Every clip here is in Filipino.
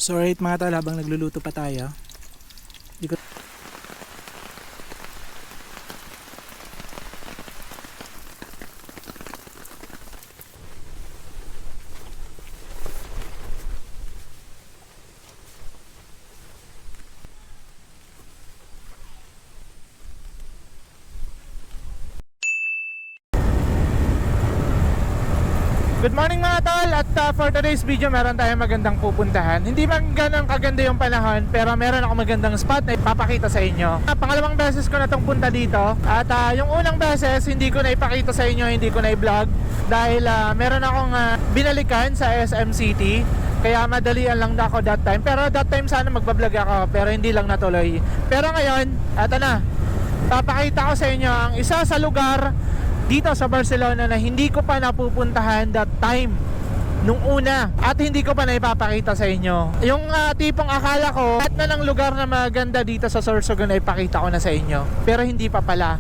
So right mga tol, habang nagluluto pa tayo, di ko... Good morning mga tol, at for today's video meron tayong magandang pupuntahan. Hindi man ganang kaganda yung panahon, pero meron ako magandang spot na ipapakita sa inyo. Pangalawang beses ko na itong punta dito. At yung unang beses hindi ko na ipakita sa inyo, hindi ko na i-vlog, dahil meron akong binalikan sa SM City. Kaya madalian lang ako that time. Pero that time sana magbablog ako, pero hindi lang natuloy. Pero ngayon, eto na, papakita ko sa inyo ang isa sa lugar dito sa Barcelona na hindi ko pa napupuntahan that time nung una, at hindi ko pa naipapakita sa inyo. Yung tipong akala ko lahat na ng lugar na maganda dito sa Sorsogon ay ipakita ko na sa inyo, pero hindi pa pala.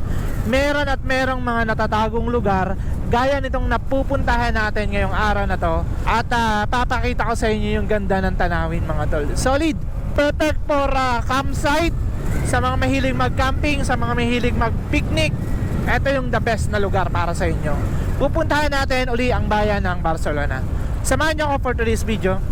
Meron at merong mga natatagong lugar gaya nitong napupuntahan natin ngayong araw na to. At papakita ko sa inyo yung ganda ng tanawin mga tol. Solid, perfect for campsite, sa mga mahilig mag-camping, sa mga mahilig mag-picnic. Ito yung the best na lugar para sa inyo. Pupuntahan natin uli ang bayan ng Barcelona. Samahan niyo ako for today's video.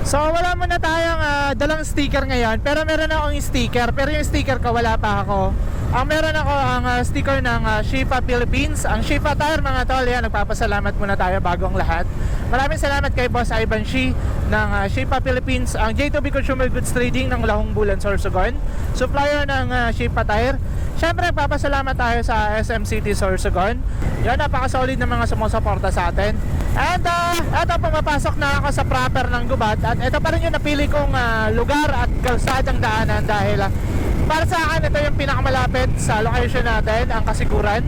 So wala muna tayong dalang sticker ngayon, pero meron akong sticker. Pero yung sticker ko wala pa ako. Ang meron ako ang sticker ng Shifa Philippines. Ang Shifa Tire mga tol, yan, nagpapasalamat muna tayo bago ang lahat. Maraming salamat kay Boss Ivan Shi ng Shifa Philippines. Ang J2B Consumer Goods Trading ng Lahong Bulan, Sorsogon, supplier ng Shifa Tire. Siyempre papasalamat tayo sa SM City Sorsogon. Yan, napaka-solid ng mga sumusuporta sa atin. And eto, pumapasok na ako sa proper ng Gubat. At ito pa rin yung napili kong lugar at kalsadang daanan, dahil para sa akin ito yung pinakamalapit sa location natin, ang Kasiguran.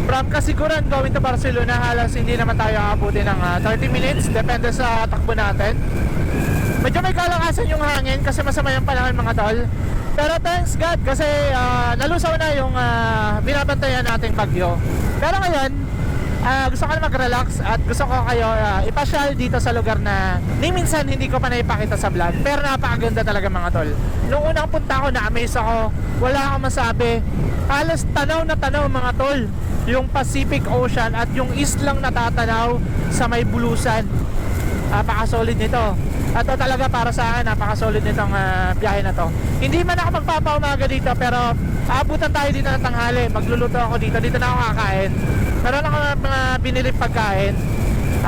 From Kasiguran going to Barcelona, halos hindi naman tayo aabutin ng 30 minutes, depende sa takbo natin. Medyo may kalakasan yung hangin kasi masama yung panahon mga tol. Pero thanks God kasi nalusaw na yung binabantayan nating bagyo. Pero ngayon, gusto ko na mag-relax at gusto ko kayo ipasyal dito sa lugar na ni minsan hindi ko pa naipakita sa vlog, pero napakaganda talaga mga tol. Nung unang punta ko, na-amaze ako, wala akong masabi. Halos tanaw na tanaw mga tol yung Pacific Ocean at yung islang natatanaw sa may bulusan. Napaka-solid nito. At talaga para sa akin, napaka-solid nitong biyahe na to. Hindi man ako magpapaumaga dito, pero aabutan tayo dito ng tanghali. Magluluto ako dito, dito na ako kakain. Meron ako mga binili pagkain.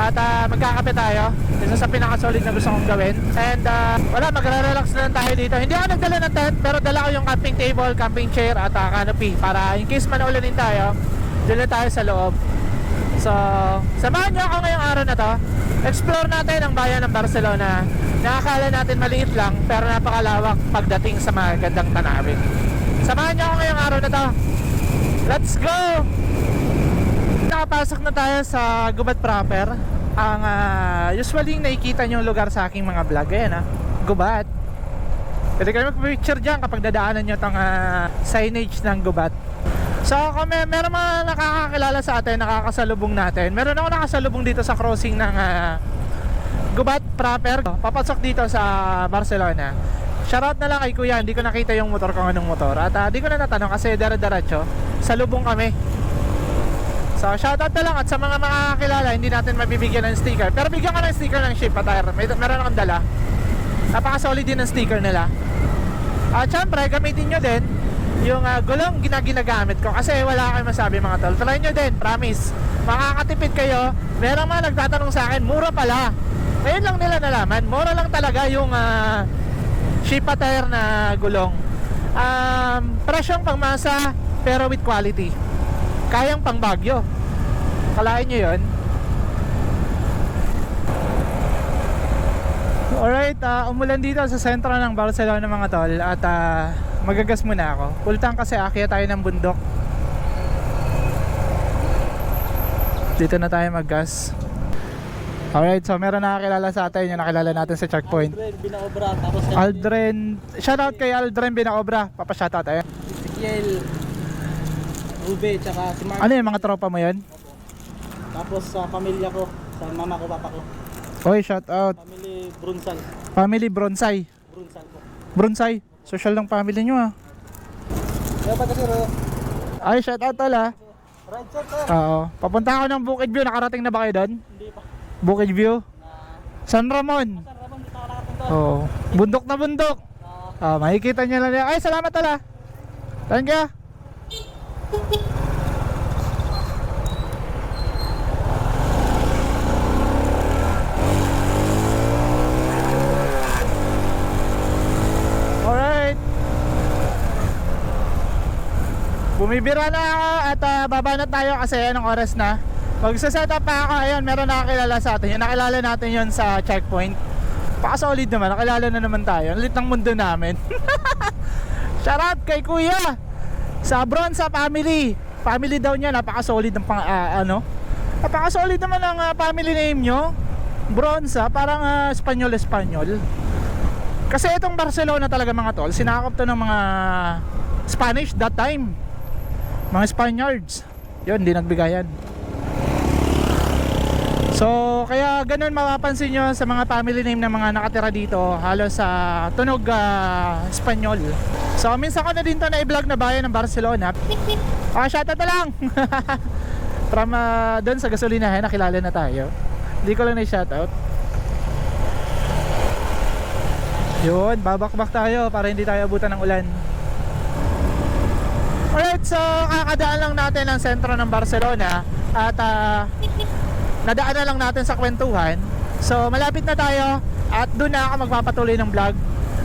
At magkakape tayo. Isa sa pinaka-solid na gusto kong gawin. And wala, magre-relax na lang tayo dito. Hindi ako nagdala ng tent, pero dala ko yung camping table, camping chair at canopy, para in case man ulanin tayo, dala tayo sa loob. So, samahan niyo ako ngayong araw na to. Explore natin ang bayan ng Barcelona. Nakakala natin maliit lang, pero napakalawak pagdating sa magandang tanawin. Samahan niyo ako ngayong araw na to. Let's go! Nakapasok na tayo sa Gubat proper. Ang usually nakikita niyo yung lugar sa aking mga vlog. Ayan Gubat. Pwede kayo mag-picture dyan kapag dadaanan niyo itong signage ng Gubat. So kung meron mga nakakakilala sa atin, nakakasalubong natin, meron ako nakasalubong dito sa crossing ng Gubat proper, papasok dito sa Barcelona. Shoutout na lang kay kuya, hindi ko nakita yung motor kung anong motor. At di ko na natanong kasi dara-daratso, salubong kami. So shoutout na lang, at sa mga makakakilala, hindi natin mabibigyan ng sticker, pero bigyan ko ng sticker ng Shifa Tire. Meron akong dala. Napaka-solid din ng sticker nila. At syempre, gamitin nyo din yung gulong ginagamit ko, kasi wala kayong masabi mga tol. Try nyo din, promise, makakatipid kayo. Merong mga nagtatanong sa akin, mura pala. Ngayon lang nila nalaman, mura lang talaga yung Shifa Tire na gulong. Presyong pangmasa, pero with quality. Kayang pang Baguio. Kalain nyo yun. Alright, umulan dito sa sentro ng Barcelona mga tol. At magagas muna ako. Pultang kasi akyat tayo ng bundok. Dito na tayo maggas. Alright, so meron nakakilala sa atin, yung nakilala natin sa checkpoint. Aldren Binaobra, tapos Aldren, shoutout kay Aldren Binaobra. Papashoutout tayo. Ezekiel Rube, tsaka si Mark. Ano yung mga tropa mo yun? Tapos sa pamilya ko, sa mama ko, papa ko. Oy, shout out. Family Brunsan. Family Bronsay. Brunsan po. Bronsay. Social ng family nyo ah. Kaya pa kasi ro. Ay, shout out tol ah. Right sir sir. Oo. Papunta ako ng Bukid View. Nakarating na ba kayo doon? Hindi pa. Bukid View? San Ramon. Sir, Ramon, dito nakarating to. Oo. Bundok na bundok. Makikita nyo lang yan. Ay, salamat tol ah. Thank you. Alright. Bumibira na ako at baba na tayo kasi anong oras na. Magsaset up pa ako. Ayun, meron nakakilala sa atin. Yung nakilala natin yun sa checkpoint. Paka-solid naman. Nakilala na naman tayo. Ang lit ng mundo namin. Shoutout kay Kuya sa Bronsa family. Family daw niya. Napaka-solid ng napaka-solid naman ang family name nyo. Bronsa. Parang Espanyol. Kasi itong Barcelona talaga mga tol, sinakop to ng mga Spanish that time. Mga Spaniards. Yun, hindi nagbigayan. So, kaya ganun mapapansin nyo sa mga family name ng mga nakatira dito, halos sa tunog Espanyol. So, minsan ko na din to na i-vlog na bayan ng Barcelona. Shoutout na lang! From doon sa gasolinahan, nakilala na tayo. Hindi ko lang na-shoutout. Yun, babakbak tayo para hindi tayo abutan ng ulan. Alright, so kakadaan lang natin ang sentro ng Barcelona at nadaan na lang natin sa kwentuhan. So malapit na tayo at doon na ako magpapatuloy ng vlog.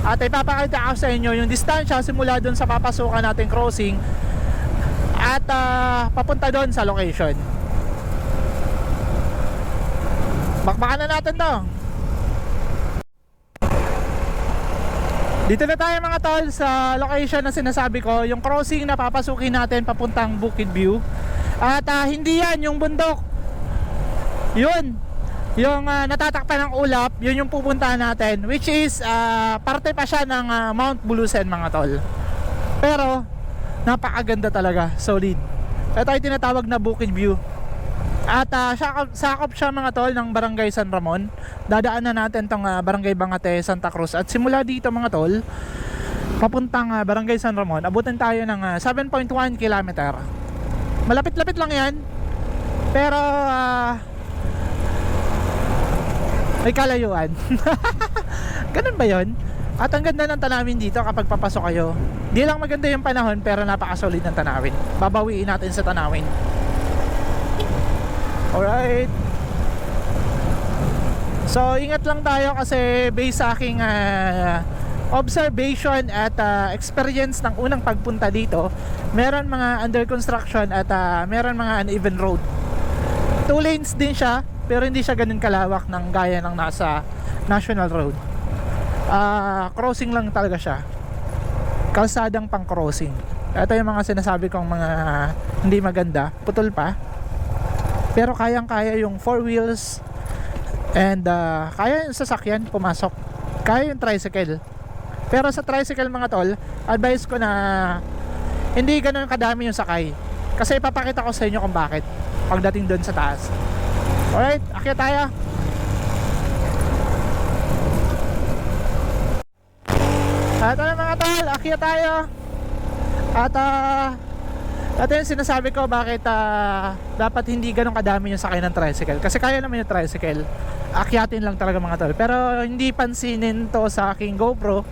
At ipapakita ko sa inyo yung distansya simula doon sa papasukan nating crossing at papunta doon sa location. Bakbakan na natin to. Dito na tayo mga tol sa location na sinasabi ko, yung crossing na papasukin natin papuntang Bukid View. At hindi yan yung bundok. Yun, yung natatakpan ng ulap, yun yung pupuntahan natin, which is parte pa siya ng Mount Bulusan mga tol. Pero napakaganda talaga, solid. Ito ay tinatawag na Bukid View. At sakop siya mga tol ng Barangay San Ramon. Dadaan na natin tong Barangay Bangate, Santa Cruz. At simula dito mga tol, papuntang Barangay San Ramon, abutin tayo ng 7.1 kilometer. Malapit-lapit lang yan. Pero may kalayuan. Ganun ba yun? At ang ganda ng tanawin dito kapag papasok kayo. Di lang maganda yung panahon, pero napakasolid ng tanawin. Babawiin natin sa tanawin. Alright. So ingat lang tayo kasi based sa aking observation at experience ng unang pagpunta dito, meron mga under construction at meron mga uneven road. 2 lanes din siya, pero hindi siya ganun kalawak ng gaya ng nasa national road. Crossing lang talaga siya, kalsadang pang crossing. Ito yung mga sinasabi kong mga hindi maganda, putol pa. Pero kayang-kaya yung 4 wheels and kaya yung sasakyan pumasok. Kaya yung tricycle. Pero sa tricycle mga tol, advice ko na hindi ganoon kadami yung sakay. Kasi ipapakita ko sa inyo kung bakit pagdating doon sa taas. Alright, akyat tayo. Ito na mga tol, akyat tayo. At ito yung sinasabi ko bakit dapat hindi ganun kadami yung sakay ng tricycle. Kasi kaya naman yung tricycle, akyatin lang talaga mga tol. Pero hindi pansinin to sa aking GoPro,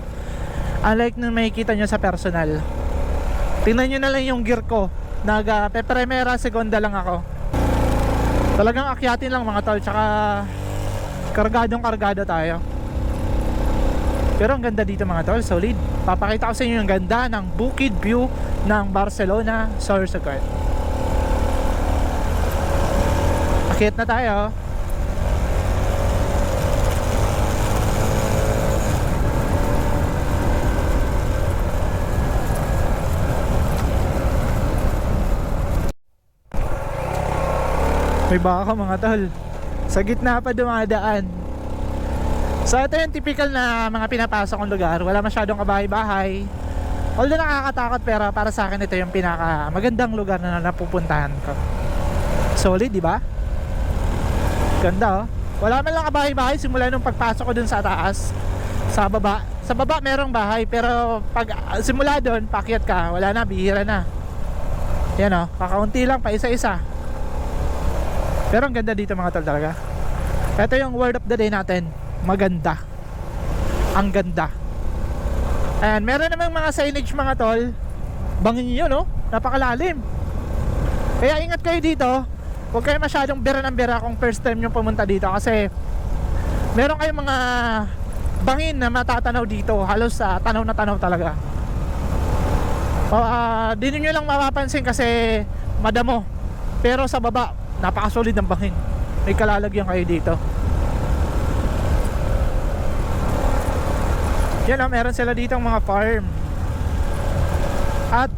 unlike nung makikita nyo sa personal. Tingnan nyo na lang yung gear ko. Primera, segunda lang ako. Talagang akyatin lang mga tol. Tsaka kargado tayo. Pero ang ganda dito mga tol, solid. Papakita ko sa inyo yung ganda ng Bukid View ng Barcelona Sorsogon. Akyat na tayo. May baka mga tol. Sa gitna pa dumadaan. So ito yung typical na mga pinapasok kong lugar. Wala masyadong kabahay-bahay. Although nakakatakot, pero para sa akin ito yung pinaka magandang lugar na napupuntahan ko. Solid, di ba? Ganda oh. Wala man lang kabahay-bahay simula nung pagpasok ko dun sa taas. Sa baba merong bahay, pero pag simula dun, paakyat ka, wala na, bihira na. Yan o, kakaunti lang, pa isa-isa. Pero ang ganda dito mga tol talaga. Ito yung word of the day natin, maganda. Ang ganda. Ayan, meron namang mga signage mga tol. Bangin nyo no, napakalalim. Kaya ingat kayo dito. Huwag kayo masyadong bira ng bira kung first time nyo pumunta dito, kasi meron kayong mga bangin na matatanaw dito. Halos tanaw na tanaw talaga. Di nyo lang mapapansin kasi madamo. Pero sa baba, napakasolid ng bangin. May kalalagyan kayo dito. Yan o, meron sila dito mga farm. At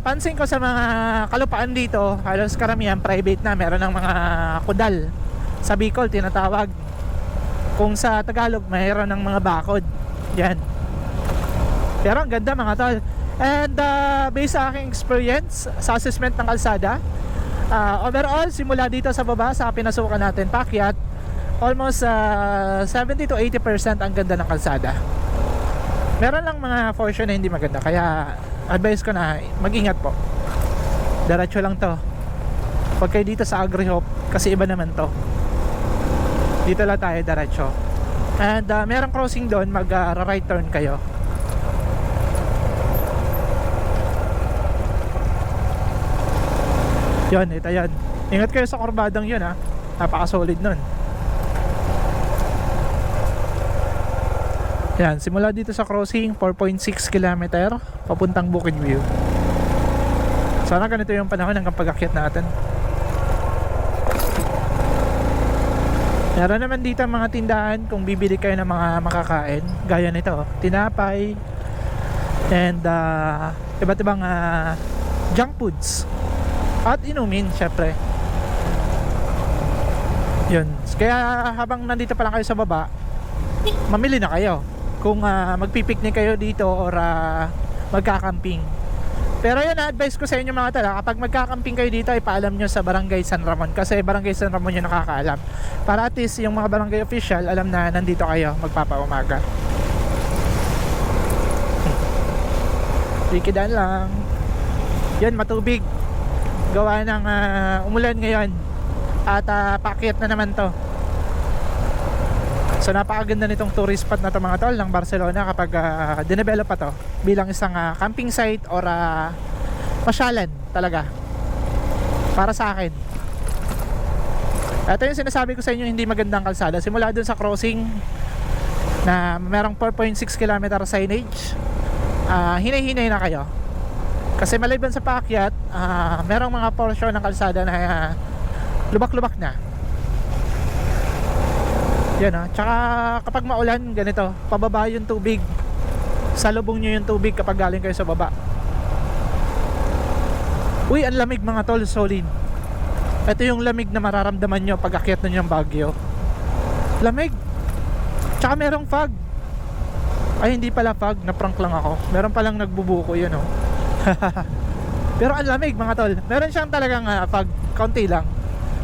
pansin ko sa mga kalupaan dito, halos karamihan private na. Meron ng mga kudal. Sa Bicol tinatawag. Kung sa Tagalog mayroon ng mga bakod. Yan. Pero ang ganda mga tol. And based sa aking experience sa assessment ng kalsada, overall simula dito sa baba sa pinasukan natin paakyat, almost 70 to 80% ang ganda ng kalsada. Meron lang mga portion na hindi maganda, kaya advice ko na mag-ingat po. Diretso lang to. Pag kayo dito sa Agri-Hope, kasi iba naman to. Dito lang tayo diretso. And merong crossing doon, mag-right turn kayo. Yun, ito yun. Ingat kayo sa kurbadang yun ha. Napaka-solid nun. Yan, simula dito sa crossing 4.6 km papuntang Bukid View. Sana ganito yung panahon hanggang pag-akyat natin. Meron naman dito mga tindahan kung bibili kayo ng mga makakain. Gaya nito, tinapay and iba't ibang junk foods at inumin syempre. Yun. Kaya habang nandito pa lang kayo sa baba, mamili na kayo kung magpipiknik kayo dito or magkakamping. Pero yun, advice ko sa inyo mga tala, kapag magkakamping kayo dito, ipaalam nyo sa Barangay San Ramon, kasi Barangay San Ramon yung nakakaalam, para at least yung mga barangay official alam na nandito kayo magpapaumaga. Ikidaan lang. Yun, matubig, gawa ng umulan ngayon at paakyat na naman to. So napakaganda nitong tourist spot na to mga tol ng Barcelona kapag dinevelop pa to bilang isang camping site or pasyalan talaga para sa akin. Ito yung sinasabi ko sa inyo, hindi magandang kalsada. Simula dun sa crossing na merong 4.6 km signage, hinay-hinay na kayo. Kasi maliban sa paakyat, merong mga portion ng kalsada na lubak-lubak na. Yan tsaka kapag maulan, ganito, pababa yung tubig. Salubong nyo yung tubig kapag galing kayo sa baba. Uy, ang lamig mga tol, solid. Ito yung lamig na mararamdaman nyo pag akyat nyo yung Baguio. Lamig. Tsaka merong fog. Ay, hindi pala fog, na-prank lang ako. Meron palang nagbubuko yun Pero ang lamig mga tol. Meron siyang talagang fog, kaunti lang.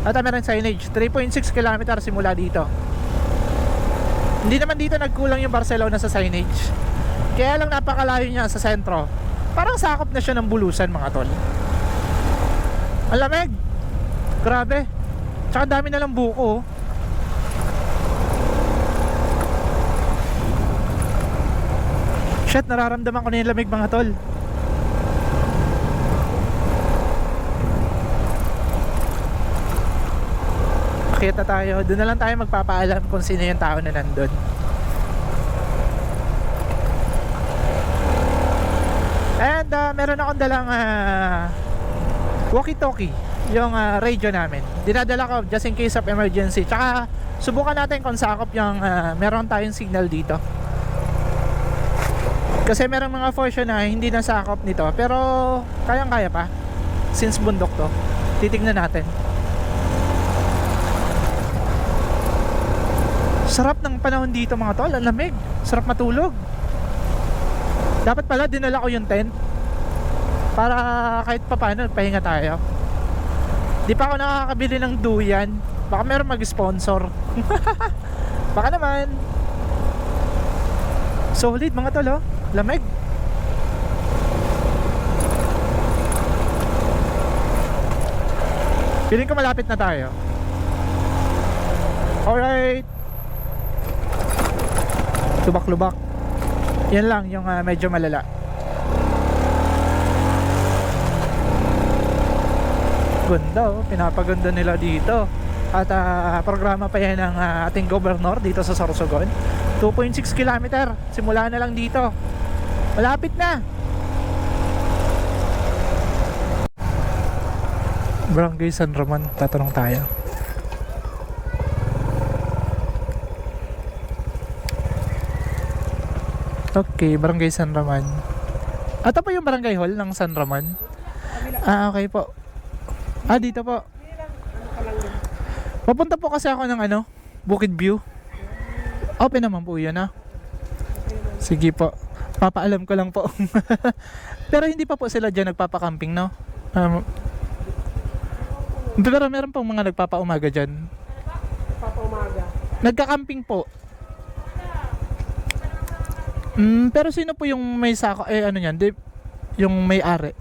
At meron signage, 3.6 km simula dito. Hindi naman dito nagkulang yung Barcelona sa signage. Kaya lang napakalayo niya sa sentro. Parang sakop na siya ng bulusan mga tol. Ang lamig. Grabe. Tsaka dami na lang buko. Shit, nararamdaman ko na yung lamig mga tol. Kita tayo, doon na lang tayo magpapaalam kung sino yung tao na nandun. And meron akong dalang walkie-talkie, yung radio namin. Dinadala ko just in case of emergency. Tsaka subukan natin kung sakop yung meron tayong signal dito. Kasi meron mga portion na hindi na sakop nito, pero kayang-kaya pa since bundok to. Titignan natin. Sarap ng panahon dito mga tol, ang lamig. Sarap matulog. Dapat pala dinala ko yung tent para kahit papaano pahinga tayo. Di pa ako nakakabili ng duyan Baka meron mag-sponsor. Baka naman. Solid mga tol, oh. Lamig. Feeling ko malapit na tayo. Alright. Lubak-lubak. Yan lang yung medyo malala. Ganda, oh. Pinapaganda nila dito. At programa pa yan ng ating gobernador dito sa Sorsogon. 2.6 km. Simula na lang dito. Malapit na. Barangay San Roman, tatanong tayo. Okay, Barangay San Roman. Ito po yung Barangay Hall ng San Roman. Okay po. Dito po. Papunta po kasi ako ng Bukid View. Open naman po yun, Sige po. Papaalam ko lang po. Pero hindi pa po sila dyan nagpapakamping, no? Pero meron pong mga nagpapaumaga dyan. Papaumaga. Nagkakamping po. Pero sino po yung may sako? Yung may-ari.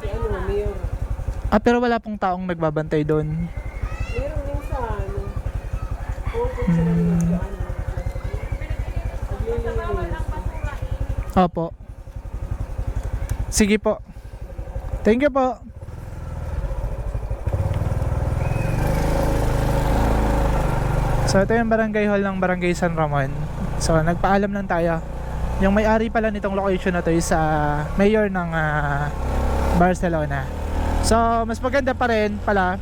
Si Mayor. Pero wala pong taong nagbabantay doon. Meron yung sa pupunta sila ng naglilinis. Opo. Sige po. Thank you po. So ito yung barangay hall ng Barangay San Ramon. So nagpaalam lang tayo. Yung may-ari pala nitong location na to is mayor ng Barcelona. So mas maganda pa rin pala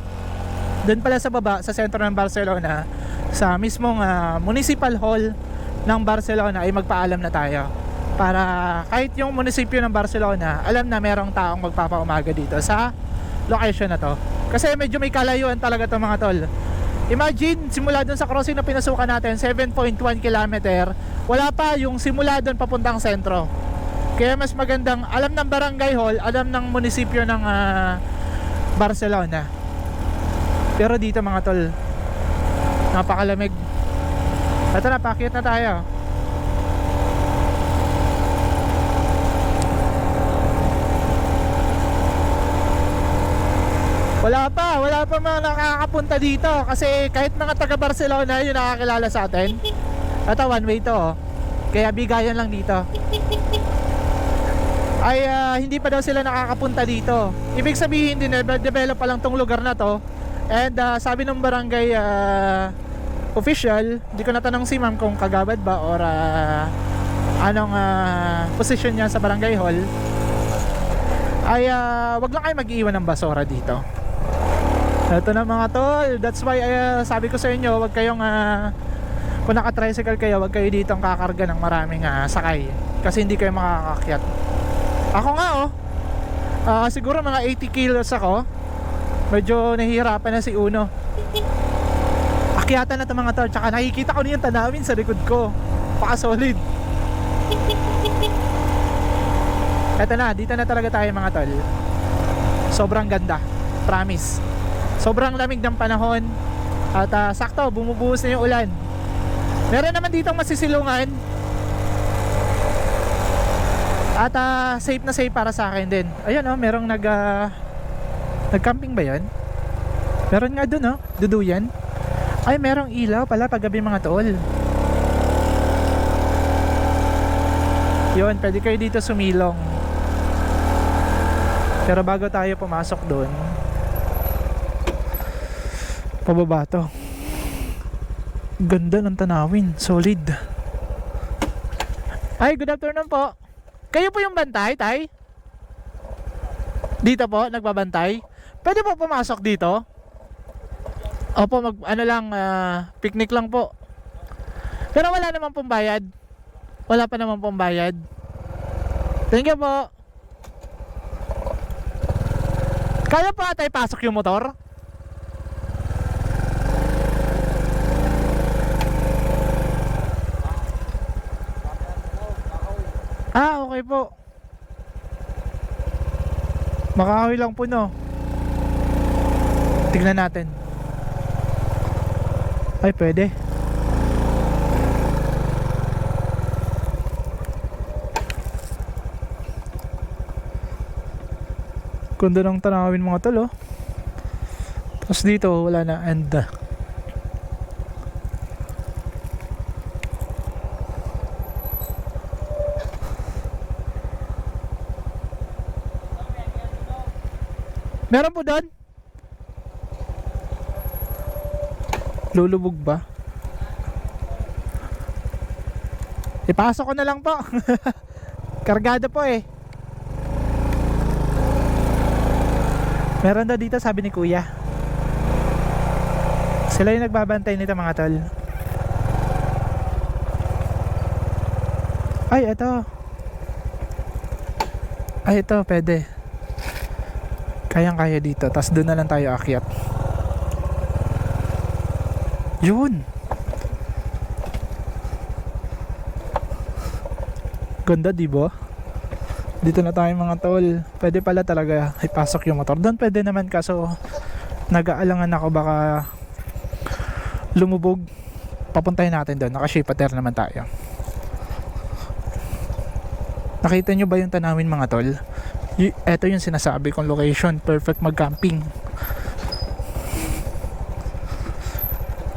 doon pala sa baba sa sentro ng Barcelona, sa mismong municipal hall ng Barcelona ay magpaalam na tayo. Para kahit yung munisipyo ng Barcelona, alam na merong taong magpapaumaga dito sa location na to. Kasi medyo may kalayuan talaga to mga tol. Imagine, simula dun sa crossing na pinasukan natin, 7.1 km, wala pa yung simula dun papuntang sentro. Kaya mas magandang alam ng barangay hall, alam ng munisipyo ng Barcelona. Pero dito mga tol, napakalamig. Ito na, paakyat na tayo. Wala pa mga nakakapunta dito. Kasi kahit mga taga Barcelona yung nakakilala sa atin. Ito, one way to, kaya bigayan lang dito. Ay hindi pa daw sila nakakapunta dito. Ibig sabihin din, develop pa lang tong lugar na to. And sabi ng barangay official, hindi ko natanong si ma'am kung kagawad ba or anong position niya sa barangay hall, ay wag lang kayo mag-iwan ng basura dito. Ito na mga tol. That's why sabi ko sa inyo, wag kayong kung naka-tricycle kayo, wag kayo ditong kakarga ng maraming sakay. Kasi hindi kayo makakakyat. Ako nga siguro mga 80 kilos ako. Medyo nahihirapan na si Uno. Akyatan na ito mga tol. Tsaka nakikita ko na yung tanawin sa likod ko. Paka-solid. Eto na, dito na talaga tayo mga tol. Sobrang ganda, promise. Sobrang lamig ng panahon. At sakto, bumubuhos na yung ulan. Meron naman ditong masisilungan. At safe na safe para sa akin din. Ayan merong nag-camping ba yan? Meron nga dun duduyan. Ay, merong ilaw pala paggabi mga tol. Yun, pwede kayo dito sumilong. Pero bago tayo pumasok doon, pababa to. Ganda ng tanawin, solid. Ay, good afternoon po. Kayo po yung bantay, tay? Dito po, nagbabantay? Pwede po pumasok dito? Opo, picnic lang po. Pero wala naman pong bayad. Wala pa naman pong bayad. Thank you po. Kaya pa tayo pasok yung motor? Okay po. Makahoy lang po, no? Tignan natin. Ay, pwede. Ganda ng tanawin mga tol, oh. Tapos dito wala na, and meron po doon? Lulubog ba? Ipasok ko na lang po. Kargado po eh. Meron daw dito, sabi ni kuya. Sila yung nagbabantay nito mga tol. Ay, ito. Ay, ito, pwede. Kayang-kaya dito. Tapos doon na lang tayo akyat. Yun. Ganda, diba? Dito na tayo mga tol. Pwede pala talaga ipasok yung motor. Doon pwede naman, kaso nag-aalangan ako baka lumubog. Papuntahin natin doon. Naka-shapeater naman tayo. Nakita nyo ba yung tanawin mga tol? Ito yung sinasabi kong location. Perfect mag-camping.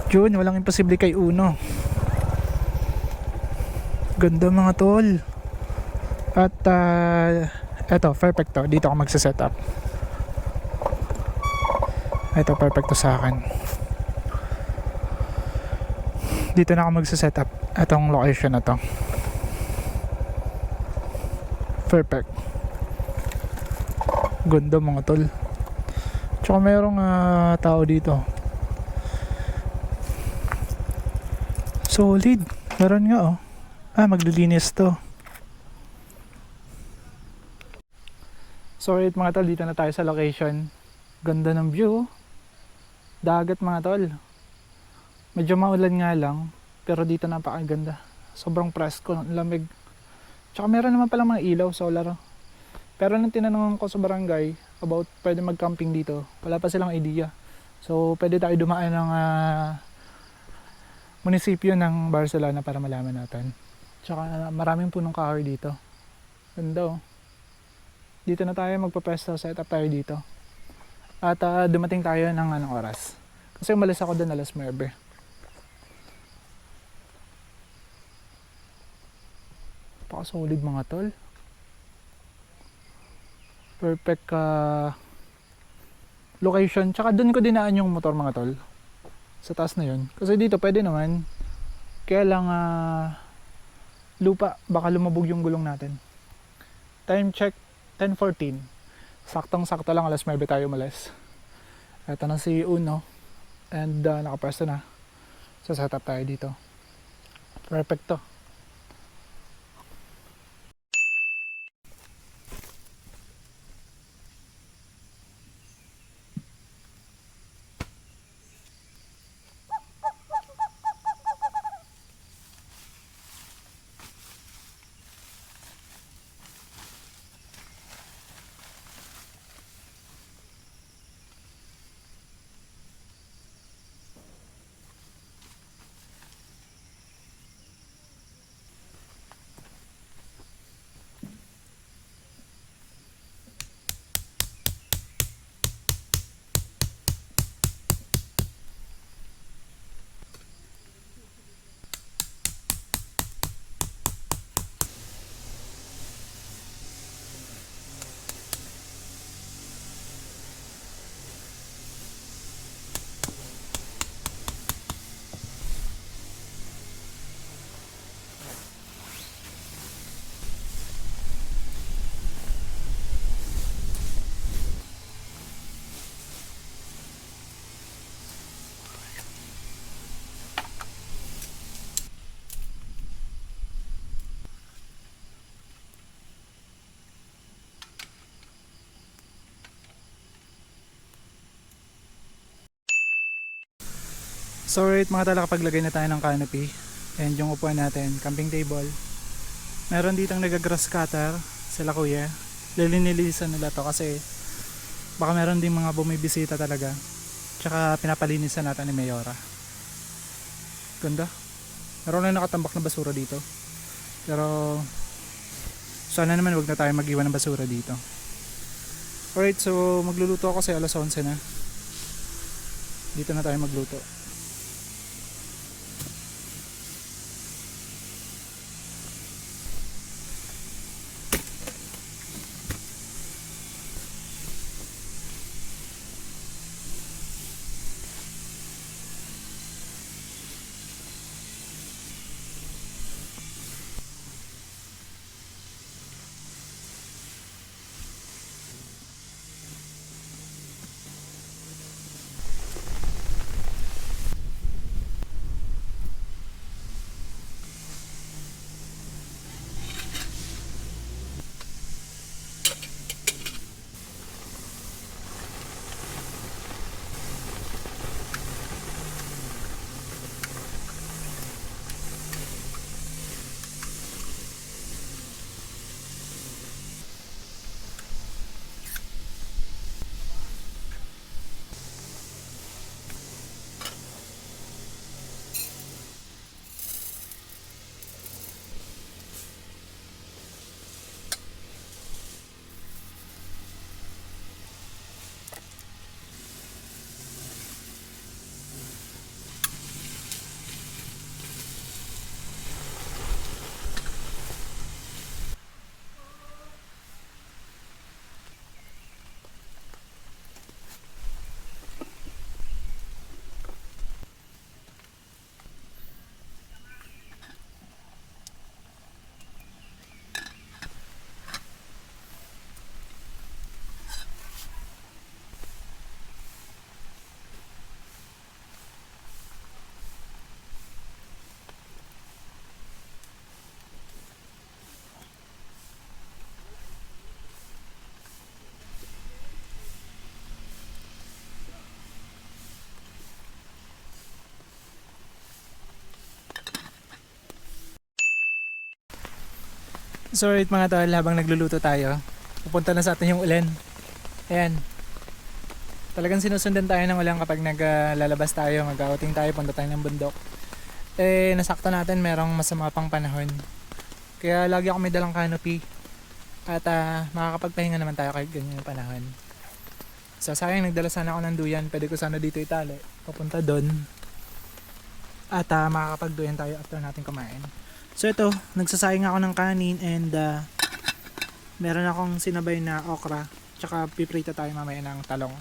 Yun, walang imposible kay Uno. Ganda mga tol. At eto, perfect to. Dito ako magsa-setup. Ito, perfect to sa akin. Dito na ako magsa-setup. Etong location na to. Perfect. Ganda mga tol. Tsaka mayroong tao dito. Solid. Meron nga, oh. Maglilinis to. So right mga tol, dito na tayo sa location. Ganda ng view. Dagat mga tol. Medyo maulan nga lang, pero dito napakaganda. Sobrang presko, lamig. Tsaka meron naman palang mga ilaw, solar. Pero nung tinanong ko sa barangay about pwede mag-camping dito, wala pa silang idea. So pwede tayo dumaan ng munisipyo ng Barcelona para malaman natin. Tsaka maraming punong kahoy dito. Ganda, oh. Dito na tayo magpa-pesto, set up tayo dito. At dumating tayo ng anong oras. Kasi umalis ako doon alas 9. Paka-solid mga tol. Perfect location. Tsaka doon ko dinaan yung motor mga tol. Sa taas na yun. Kasi dito pwede naman. Kaya lang lupa. Baka lumabog yung gulong natin. Time check 10:14. Saktong-sakto lang alas 9 tayo umalis. Ito na si Uno. And nakapresto na. So setup tayo dito. Perfect to. So right mga tala, kapaglagay na tayo ng canopy and yung upuan natin, camping table. Meron ditong nag-grass cutter sila kuya. Lilinilisan nila to kasi baka meron din mga bumibisita talaga. Tsaka pinapalinisan natin ni Mayora. Ganda. Meron na nakatambak na basura dito. Pero sana naman wag na tayo mag-iwan ng basura dito. Alright, so magluluto ako kasi alas 11 na. Dito na tayo magluto. So alright mga tol, habang nagluluto tayo, pupunta na sa atin yung ulan. Ayan. Talagang sinusundan tayo ng ulan kapag naglalabas tayo, mag-outing tayo, punta tayo ng bundok. Eh, nasakto natin merong masama pang panahon. Kaya lagi ako may dalang canopy. At makakapagpahinga naman tayo kahit ganyan yung panahon. So sayang, nagdala sana ako ng duyan. Pwede ko sana dito itali. Papunta doon. At makakapagduyan tayo after natin kumain. So ito, nagsasayang ako ng kanin and meron akong sinabay na okra. Tsaka piprito tayo mamaya ng talong.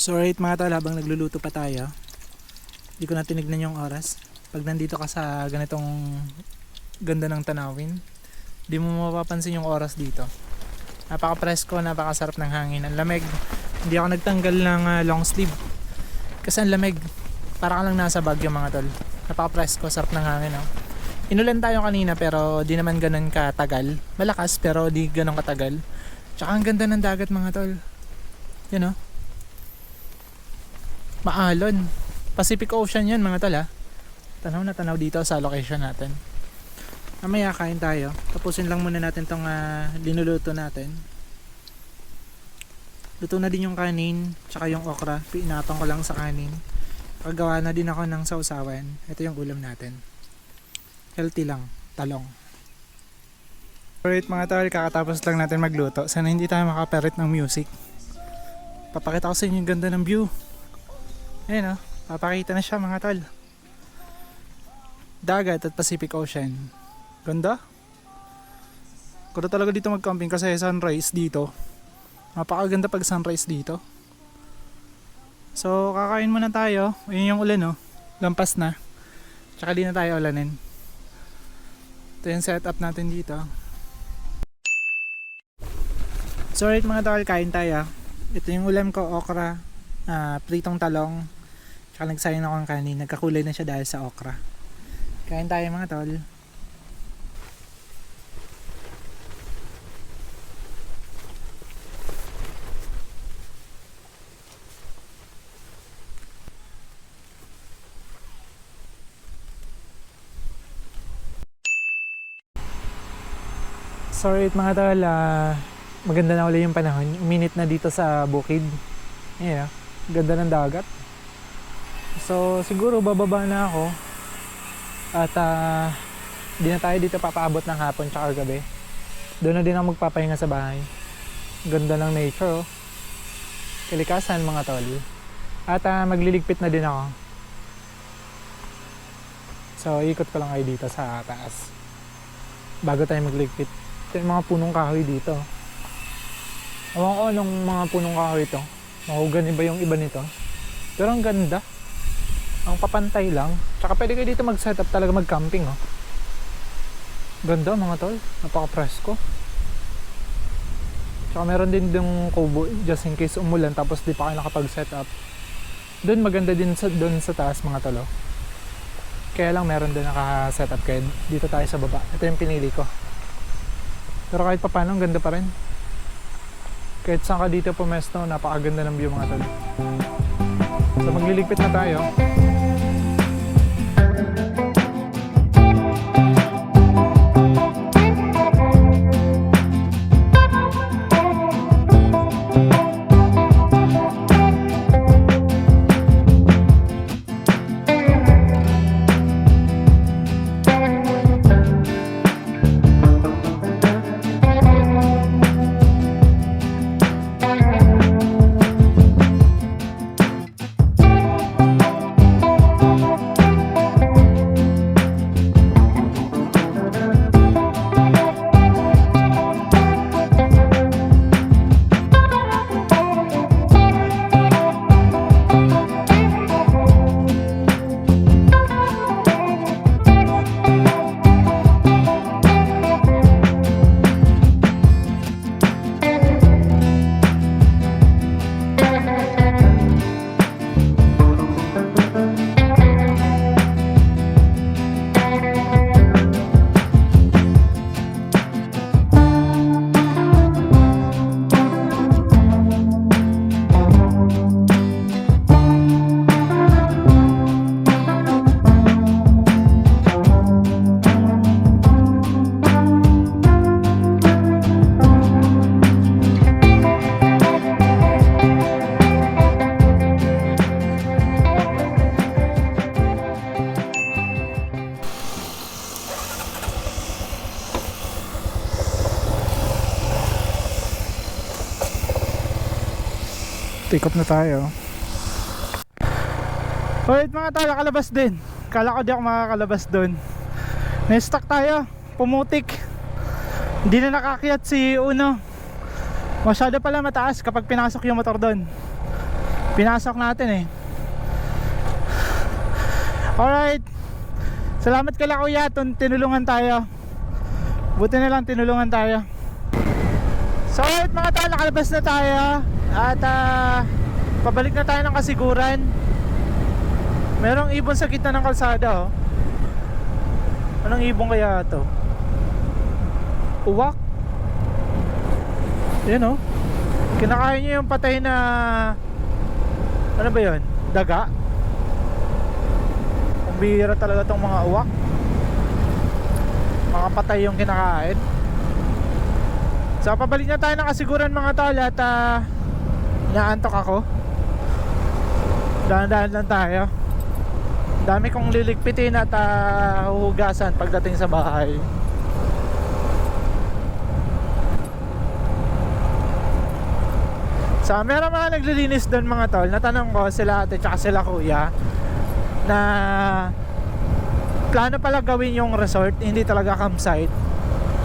So right mga tol, habang nagluluto pa tayo, di ko na tinignan yung oras. Pag nandito ka sa ganitong ganda ng tanawin, di mo mapapansin yung oras dito. Napaka-presko, napakasarap ng hangin, ang lamig. Hindi ako nagtanggal ng long sleeve kasi ang lamig, para ka lang nasa Baguio mga tol. Napaka-presko, sarap ng hangin, oh. Inulan tayo kanina pero di naman ganun katagal. Malakas pero di ganun katagal. Tsaka ang ganda ng dagat mga tol. Yan, oh. Maalon. Pacific Ocean yan mga tol, ha. Tanaw na tanaw dito sa location natin. Mamaya kain tayo. Tapusin lang muna natin tong linuluto natin. Luto na din yung kanin, tsaka yung okra. Pinapang ko lang sa kanin. Paggawa na din ako ng sausawan. Ito yung ulam natin. Healthy lang, talong. Alright mga tol, kakatapos lang natin magluto. Sana hindi tayo makaperit ng music. Papakita ko sa inyo yung ganda ng view. Ayan, oh, papakita na siya mga tol. Dagat at Pacific Ocean. Ganda. Ganda talaga dito mag-camping kasi sunrise dito. Napakaganda pag sunrise dito. So kakain muna tayo. Ayun yung ulan, oh. Lampas na. Tsaka di na tayo ulanin. Ito yung setup natin dito. So right mga tol, kain tayo. Ito yung ulam ko, okra, pritong talong. Tsaka nagsayang ako ng kanin. Nagkakulay na siya dahil sa okra. Kain tayo mga tol. Sorry mga tol, maganda na ulit yung panahon. Uminit na dito sa bukid. Yeah, ganda ng dagat. So siguro bababa na ako. At di na tayo dito papaabot ng hapon tsaka gabi. Doon na din ako magpapahinga sa bahay. Ganda ng nature, oh. Kalikasan mga tol. At magliligpit na din ako. So ikot ko lang kayo dito sa taas bago tayo magligpit. Ito yung mga punong kahoy dito. Ewan ko anong mga punong kahoy ito. Mahugan ba yung iba nito? Pero ang ganda. Ang papantay lang. Tsaka pwede kayo dito mag-setup talaga mag-camping, oh. Ganda mga tol. Napaka-presko. Tsaka meron din yung kubo just in case umulan tapos di pa kayo nakapag-setup. Doon maganda din doon sa taas mga tol, oh. Kaya lang meron din naka-setup kayo. Dito tayo sa baba. Ito yung pinili ko. Pero kahit pa paano, ang ganda pa rin. Kahit saan ka dito pumesto, napakaganda ng view mga tol. So magliligpit na tayo. Pick up na tayo. Alright mga tol, nakalabas din. Kala ko di ako makakalabas doon. Na-stuck tayo, pumutik. Hindi na nakakiyat si Uno. Masyado pala mataas kapag pinasok yung motor doon. Pinasok natin eh. Alright. Salamat kala kuya, tinulungan tayo. Buti na lang tinulungan tayo. So alright mga tol, nakalabas na tayo. At pabalik na tayo ng kasiguran. Merong ibon sa gitna ng kalsada oh. Anong ibon kaya to? Uwak? Yan oh. Kinakain niya yung patay na, ano ba yun? Daga? Ang bihira talaga tong mga uwak. Mga patay yung kinakain. So pabalik na tayo ng kasiguran mga tol. At inaantok ako. Dahan-dahan lang tayo. Dami kong liligpitin at huhugasan pagdating sa bahay. So meron mga naglilinis doon mga tol. Natanong ko sila ate tsaka sila kuya na plano pala gawin yung resort, hindi talaga campsite.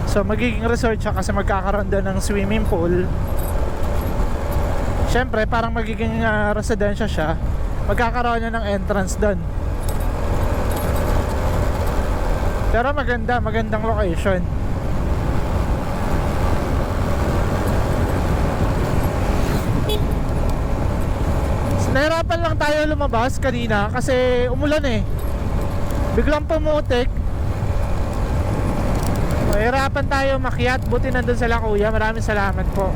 So magiging resort siya kasi magkakaroon doon ng swimming pool. Syempre parang magiging residential siya. Magkakaroon niya ng entrance doon. Pero magandang location. Nahirapan lang tayo lumabas kanina kasi umulan eh. Biglang pumutik. Nahirapan tayo makyat. Buti nandun sila kuya. Maraming salamat po.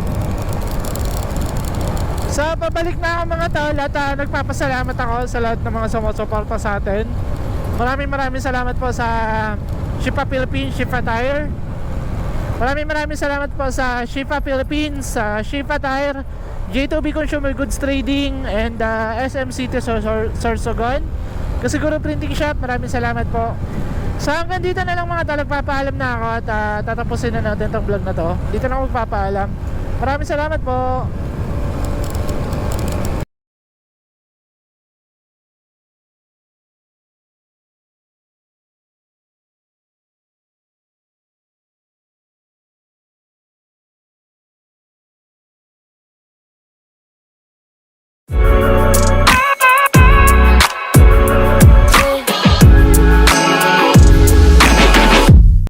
So pabalik na ako mga tol. At nagpapasalamat ako sa lahat ng mga sumusuporta sa atin. Maraming salamat po sa Shifa Philippines, Shifa Tire. Maraming salamat po sa Shifa Philippines, sa Shifa Tire, J2B Consumer Goods Trading, and SM City Sorsogon, Kasiguro Printing Shop. Maraming salamat po. So hanggang dito na lang mga tol. Nagpapaalam na ako at tatapusin na natin itong vlog na to. Dito na ako magpapaalam. Maraming salamat po. Thank